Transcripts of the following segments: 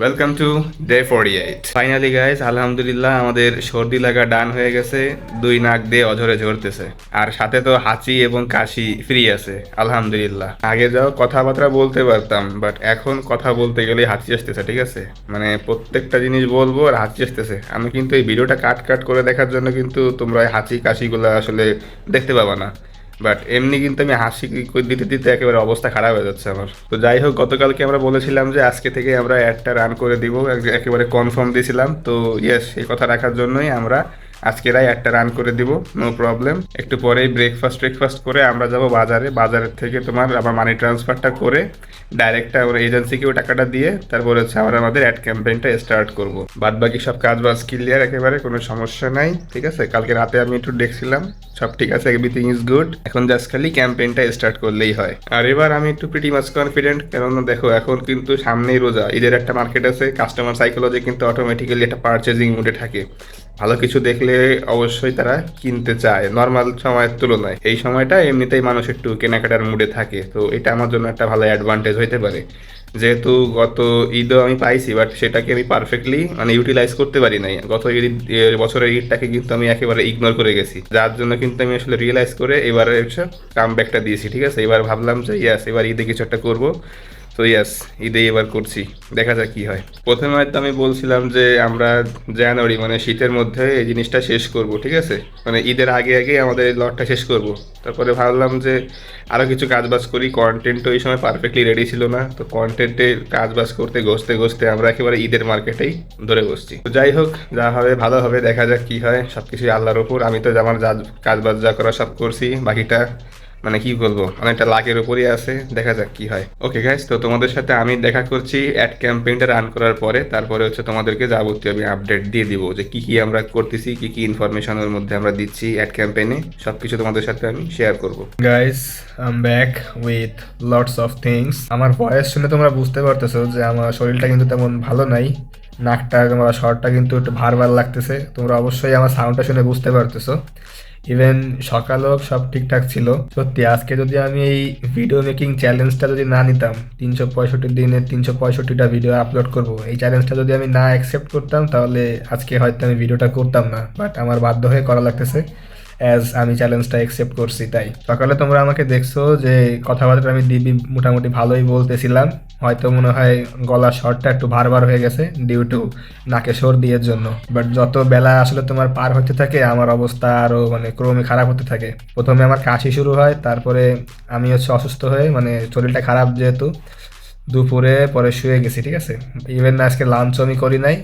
Welcome to day 48। Finally guys, আলহামদুলিল্লাহ আমাদের সর্দি লাগা ডান হয়ে গেছে। দুই নাক দিয়ে অঝরে ঝরতেছে, আর সাথে তো হাঁচি এবং কাশি ফ্রি আছে আলহামদুলিল্লাহ। আগে যাও কথাবার্তা বলতে পারতাম, বাট এখন কথা বলতে গেলে হাঁচি আসতেছে। ঠিক আছে, মানে প্রত্যেকটা জিনিস বলবো আর হাঁচি আসতেছে। আমি কিন্তু এই ভিডিওটা কাট কাট করে দেখার জন্য কিন্তু তোমরা এই হাঁচি কাশিগুলো আসলে দেখতে পাবা না, বাট এমনি কিন্তু আমি হাসি দিতে দিতে একেবারে অবস্থা খারাপ হয়ে যাচ্ছে আমার। তো যাই হোক, গতকালকে আমরা বলেছিলাম যে আজকে থেকে আমরা অ্যাডটা রান করে দিব, একেবারে কনফার্ম দিয়েছিলাম। তো ইয়েস, এই কথা রাখার জন্যই আমরা আজকেরাই অ্যাডটা রান করে দিব, নো প্রবলেম। একটু পরেই ব্রেকফাস্ট করে আমরা যাব বাজারে। বাজারের থেকে তোমার আবার মানি ট্রান্সফারটা করে ডাইরেক্ট আমরা এজেন্সিকেও টাকাটা দিয়ে তারপরে হচ্ছে আমরা আমাদের অ্যাড ক্যাম্পেইনটা স্টার্ট করব। বাদ বাকি সব কাজ বাজ ক্লিয়ার, একেবারে কোনো সমস্যা নাই। ঠিক আছে, কালকে রাতে আমি একটু দেখছিলাম, সব ঠিক আছে, এভরিথিং ইজ গুড। এখন জাস্ট খালি ক্যাম্পেইনটা স্টার্ট করলেই হয়। আর এবার আমি একটু প্রিটি মাচ কনফিডেন্ট, কেননা দেখো এখন কিন্তু সামনেই রোজা, ঈদের একটা মার্কেট আছে। কাস্টমার সাইকোলজি কিন্তু অটোমেটিক্যালি একটা পারচেজিং মুডে থাকে। ভালো কিছু দেখলে অবশ্যই তারা কিনতে চায় নর্মাল সময়ের তুলনায়। এই সময়টা এমনিতেই মানুষ একটু কেনাকাটার মুডে থাকে, তো এটা আমার জন্য একটা ভালো অ্যাডভান্টেজ হইতে পারে। যেহেতু গত ঈদও আমি পাইছি, বাট সেটাকে আমি পারফেক্টলি মানে ইউটিলাইজ করতে পারি নাই। গত ঈদ বছরের ঈদটাকে কিন্তু আমি একেবারে ইগনোর করে গেছি, যার জন্য কিন্তু আমি আসলে রিয়েলাইজ করে এবারে হচ্ছে কাম ব্যাকটা দিয়েছি। ঠিক আছে, এবার ভাবলাম যে ইয়াস, এবার ঈদে কিছু একটা করবো। তো ইয়াস, ঈদে এবার করছি, দেখা যাক কি হয়। প্রথমে হয়তো আমি বলছিলাম যে আমরা জানুয়ারি মানে শীতের মধ্যে এই জিনিসটা শেষ করব। ঠিক আছে, মানে ঈদের আগে আগে আমাদের এই লটটা শেষ করব। তারপরে ভাবলাম যে আরও কিছু কাজবাজ করি। কন্টেন্টও এই সময় পারফেক্টলি রেডি ছিল না, তো কন্টেন্টের কাজবাজ করতে ঘষতে ঘষতে আমরা একেবারে ঈদের মার্কেটেই ধরে বসছি। তো যাই হোক, যা হবে ভালো হবে, দেখা যাক কি হয়। সব কিছুই আল্লাহর ওপর। আমি তো আমার যা কাজবাজ যা করা সব করছি, বাকিটা মানে কি বলবো, অনেকটা লাকের উপরই আছে। দেখা যাক কি হয়। ওকে গাইস, তো তোমাদের সাথে আমি দেখা করছি অ্যাড ক্যাম্পেইনটা রান করার পরে। তারপরে হচ্ছে তোমাদেরকে যাবতীয় আমি আপডেট দিয়ে দিব যে কি কি আমরা করতেছি, কি কি ইনফরমেশনের মধ্যে আমরা দিচ্ছি অ্যাড ক্যাম্পেইনে। সব কিছু তোমাদের সাথে আমি শেয়ার করব। Guys, I am back with lots of things. আমার ভয়েস শুনে তোমরা বুঝতে পারতেছো যে আমার শরীরটা কিন্তু তেমন ভালো নাই। নাকটা তোমার শরটা কিন্তু একটু ভার ভার লাগতেছে। তোমরা অবশ্যই আমার সাউন্ডটা শুনে বুঝতে পারতেছো। ইভেন সকালেও সব ঠিকঠাক ছিল। সত্যি আজকে যদি আমি এই ভিডিও মেকিং চ্যালেঞ্জটা যদি না নিতাম, 365 দিনে 365টা ভিডিও আপলোড করব, এই চ্যালেঞ্জটা যদি আমি না অ্যাকসেপ্ট করতাম, তাহলে আজকে হয়তো আমি ভিডিওটা করতাম না। বাট আমার বাধ্য হয়ে করা লাগতেছে, অ্যাজ আমি চ্যালেঞ্জটা অ্যাকসেপ্ট করছি। তাই সকালে তোমরা আমাকে দেখছো যে কথাবার্তা আমি দিবি মোটামুটি ভালোই বলতেছিলাম। হয়তো মনে হয় গলার স্বরটা একটু ভার ভার হয়ে গেছে ডিউ টু নাকে সর্দির জন্য। বাট যত বেলা আসলে তোমার পার হতে থাকে, আমার অবস্থা আরও মানে ক্রমে খারাপ হতে থাকে। প্রথমে আমার কাশি শুরু হয়, তারপরে আমি হচ্ছে অসুস্থ হয়ে মানে শরীরটা খারাপ যেহেতু দুপুরে পরে শুয়ে গেছি। ঠিক আছে, ইভেন আজকে লাঞ্চও আমি করি নাই,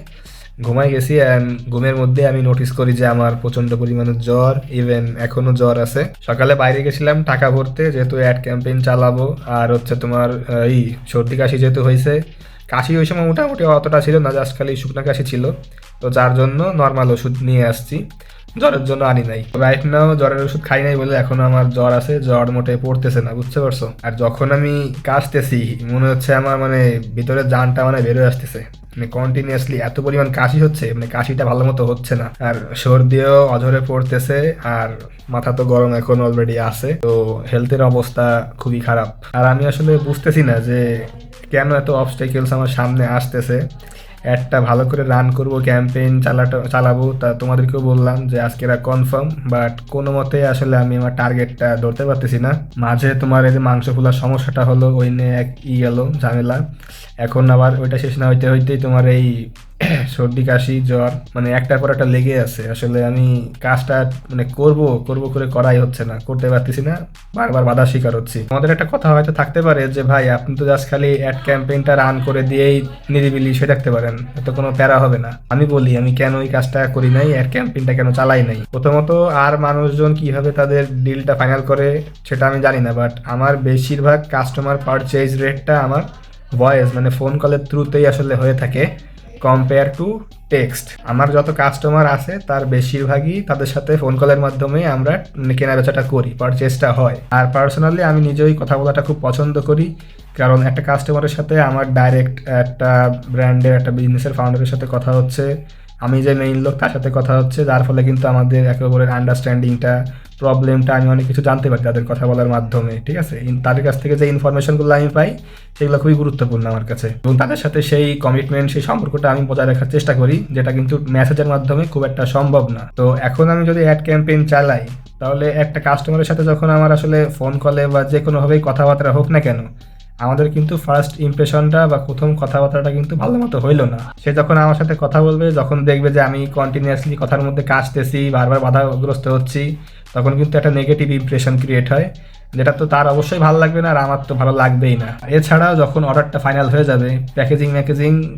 ঘুমাই গেছি। অ্যান্ড ঘুমের মধ্যে আমি নোটিস করি যে আমার প্রচন্ড পরিমাণে জ্বর, ইভেন এখনো জ্বর আছে। সকালে বাইরে গেছিলাম টাকা ভরতে, যেহেতু অ্যাড ক্যাম্পেইন চালাবো। আর হচ্ছে তোমার এই সর্দি কাশি যেহেতু হয়েছে, কাশি ওই সময় মোটামুটি অতটা ছিল না, জাস্ট খালি শুকনা কাশি ছিল। তো যার জন্য নর্মাল ওষুধ নিয়ে আসছি, জ্বরের জন্য আনি নাই। রাইট নাও জ্বরের ওষুধ খাই নাই বলে এখনো আমার জ্বর আছে, জ্বর মোটে পড়তেছে না, বুঝতে পারছো? আর যখন আমি কাশতেছি মনে হচ্ছে আমার মানে ভিতরে জানটা মানে বেরোয় আসতেছে। মানে কন্টিনিউয়াসলি এত পরিমাণ কাশি হচ্ছে, মানে কাশিটা ভালো মতো হচ্ছে না, আর সর্দিও অঝরে পড়তেছে। আর মাথা তো গরম এখন অলরেডি আছে। তো হেলথের অবস্থা খুবই খারাপ। আর আমি আসলে বুঝতেছি না যে কেন এত অবস্টাইকেলস আমার সামনে আসতেছে। একটা ভালো করে রান করব, ক্যাম্পেইন চালাবো, তা তোমাদেরকেও বললাম যে আজকে এরা কনফার্ম। বাট কোনো মতে আসলে আমি আমার টার্গেটটা ধরতে পারতেছি না। মাঝে তোমার এই যে মাংস ফোলার সমস্যাটা হলো, ওই নিয়ে এক গেল ঝামেলা। এখন আবার ওইটা শেষ না হইতে হইতেই তোমার এই সর্দি কাশি জ্বর, মানে একটার পর একটা লেগে আছে। আসলে আমি কাজটা মানে করব করব করে করাই হচ্ছে না, করতে পারতেছি না, বারবার বাধার শিকার হচ্ছি। আমাদের একটা কথা হয়তো থাকতে পারে যে ভাই আপনি তো জাস্ট খালি অ্যাড ক্যাম্পেইনটা রান করে দিয়েই নিরিবিলি শুয়ে থাকতে পারেন, এত কোনো প্যারা হবে না। আমি বলি আমি কেন এই কাজটা করি নাই, অ্যাড ক্যাম্পেইনটা কেন চালাই নাই। প্রথমত আর মানুষজন কিভাবে তাদের ডিলটা ফাইনাল করে সেটা আমি জানি না, বাট আমার বেশিরভাগ কাস্টমার পারচেজ রেটটা আমার ভয়েস মানে ফোন কলের থ্রুতেই আসলে হয়ে থাকে কম্পেয়ার টু টেক্সট। আমার যত কাস্টমার আছে তার বেশিরভাগই তাদের সাথে ফোন কলের মাধ্যমে আমরা কেনা বেচাটা করি, পারচেসটা হয়। আর পার্সোনালি আমি নিজেই কথা বলাটা খুব পছন্দ করি, কারণ একটা কাস্টমারের সাথে আমার ডাইরেক্ট একটা ব্র্যান্ডের একটা বিজনেসের ফাউন্ডারের সাথে কথা হচ্ছে, আমি যে মেইন লোক তার সাথে কথা হচ্ছে, যার ফলে কিন্তু আমাদের একে অপরের আন্ডারস্ট্যান্ডিংটা, প্রবলেমটা আমি অনেক কিছু জানতে পারি তাদের কথা বলার মাধ্যমে, ঠিক আছে। তাদের কাছ থেকে যে ইনফরমেশনগুলো আমি পাই সেগুলো খুবই গুরুত্বপূর্ণ আমার কাছে, এবং তাদের সাথে সেই কমিটমেন্ট, সেই সম্পর্কটা আমি বজায় রাখার চেষ্টা করি, যেটা কিন্তু মেসেজের মাধ্যমে খুব একটা সম্ভব না। তো এখন আমি যদি অ্যাড ক্যাম্পেইন চালাই, তাহলে একটা কাস্টমারের সাথে যখন আমার আসলে ফোন কলে বা যে কোনোভাবেই কথাবার্তা হোক না কেন, আমাদের কিন্তু ফার্স্ট ইমপ্রেশনটা বা প্রথম কথাবার্তাটা কিন্তু ভালো মতো হইলো না। সে যখন আমার সাথে কথা বলবে, যখন দেখবে যে আমি কন্টিনিউয়াসলি কথার মধ্যে কাশতেছি, বারবার বাধাগ্রস্ত হচ্ছি, তখন কিন্তু একটা নেগেটিভ ইমপ্রেশন ক্রিয়েট হয়, যেটা তো তার অবশ্যই ভালো লাগবে না, আর আমার তো ভালো লাগবেই না। এছাড়াও যখন অর্ডারটা ফাইনাল হয়ে যাবে, প্যাকেজিং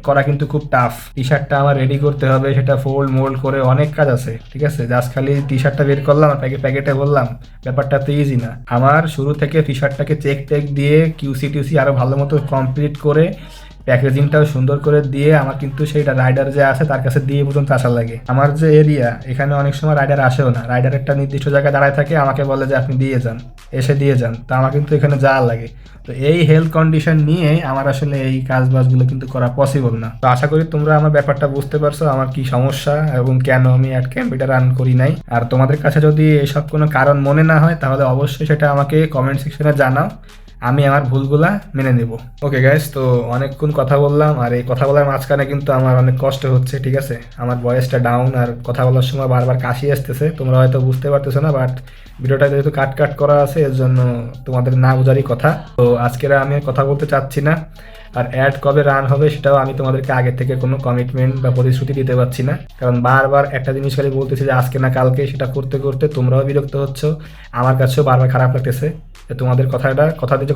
করা কিন্তু খুব টাফ। টি শার্টটা আমার রেডি করতে হবে, সেটা ফোল্ড মোল্ড করে অনেক কাজ আছে, ঠিক আছে। জাস্ট খালি টি শার্টটা বের করলাম আর প্যাকেটে বললাম, ব্যাপারটা তো ইজি না। আমার শুরু থেকে টি শার্টটাকে চেক টেক দিয়ে কিউসি টিউসি আরও ভালো মতো কমপ্লিট করে, প্যাকেজিংটাও সুন্দর করে দিয়ে, আমার কিন্তু সেইটা রাইডার যে আছে তার কাছে দিয়ে পর্যন্ত আসা লাগে। আমার যে এরিয়া, এখানে অনেক সময় রাইডার আসেও না, রাইডার একটা নির্দিষ্ট জায়গায় দাঁড়ায় থাকে, আমাকে বলে যে আপনি দিয়ে যান, এসে দিয়ে যান, তা আমার কিন্তু এখানে যাওয়া লাগে। তো এই হেলথ কন্ডিশন নিয়ে আমার আসলে এই কাজ বাজগুলো কিন্তু করা পসিবল না। তো আশা করি তোমরা আমার ব্যাপারটা বুঝতে পারছো, আমার কি সমস্যা এবং কেন আমি অ্যাড ক্যাম্পেইনটা রান করি নাই। আর তোমাদের কাছে যদি এসব কোনো কারণ মনে না হয়, তাহলে অবশ্যই সেটা আমাকে কমেন্ট সেকশনে জানাও, আমি আমার ভুলগুলা মেনে নেব। ওকে গাইস, তো অনেকক্ষণ কথা বললাম, আর এই কথা বলার মাঝখানে কিন্তু আমার অনেক কষ্ট হচ্ছে, ঠিক আছে। আমার ভয়েসটা ডাউন, আর কথা বলার সময় বারবার কাশি আসতেছে, তোমরা হয়তো বুঝতে পারতেছো না, বাট ভিডিওটা যেহেতু কাট করা আছে, এর জন্য তোমাদের না বোঝারই কথা। তো আজকের আমি আর কথা বলতে চাচ্ছি না, আর অ্যাড কবে রান হবে সেটাও আমি তোমাদেরকে আগে থেকে কোনো কমিটমেন্ট বা প্রতিশ্রুতি দিতে পারছি না, কারণ বারবার একটা জিনিস খালি বলতেছি যে আজকে না কালকে, সেটা করতে করতে তোমরাও বিরক্ত হচ্ছ, আমার কাছেও বারবার খারাপ লাগতেছে যে তোমাদের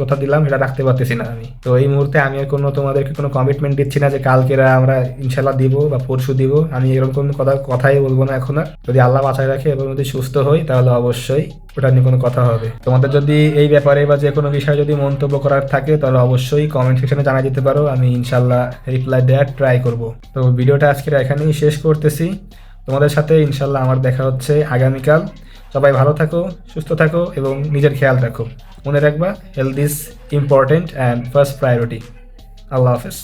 কথা দিলাম এটা রাখতে পারতেছি না আমি। তো এই মুহূর্তে আমি আর তোমাদেরকে কোনো কমিটমেন্ট দিচ্ছি না যে কালকেরা আমরা ইনশাল্লাহ দিব বা পরশু দিব, আমি এরকম কোনো কথাই বলবো না এখন আর। যদি আল্লাহ বাঁচায় রাখে এবং যদি সুস্থ হই, তাহলে অবশ্যই ওটা নিয়ে কোনো কথা হবে। তোমাদের যদি এই ব্যাপারে বা যে কোনো বিষয়ে যদি মন্তব্য করার থাকে, তাহলে অবশ্যই কমেন্ট সেকশনে জানিয়ে দিতে পারো, আমি ইনশাল্লাহ রিপ্লাই দেওয়ার ট্রাই করব। তো ভিডিওটা আজকে এখানেই শেষ করতেছি, তোমাদের সাথে ইনশাল্লাহ আমার দেখা হচ্ছে আগামীকাল। সবাই ভালো থাকো, সুস্থ থাকো এবং নিজের খেয়াল রাখো। মনে রাখবা, health is important and first priority. Allah হাফেজ।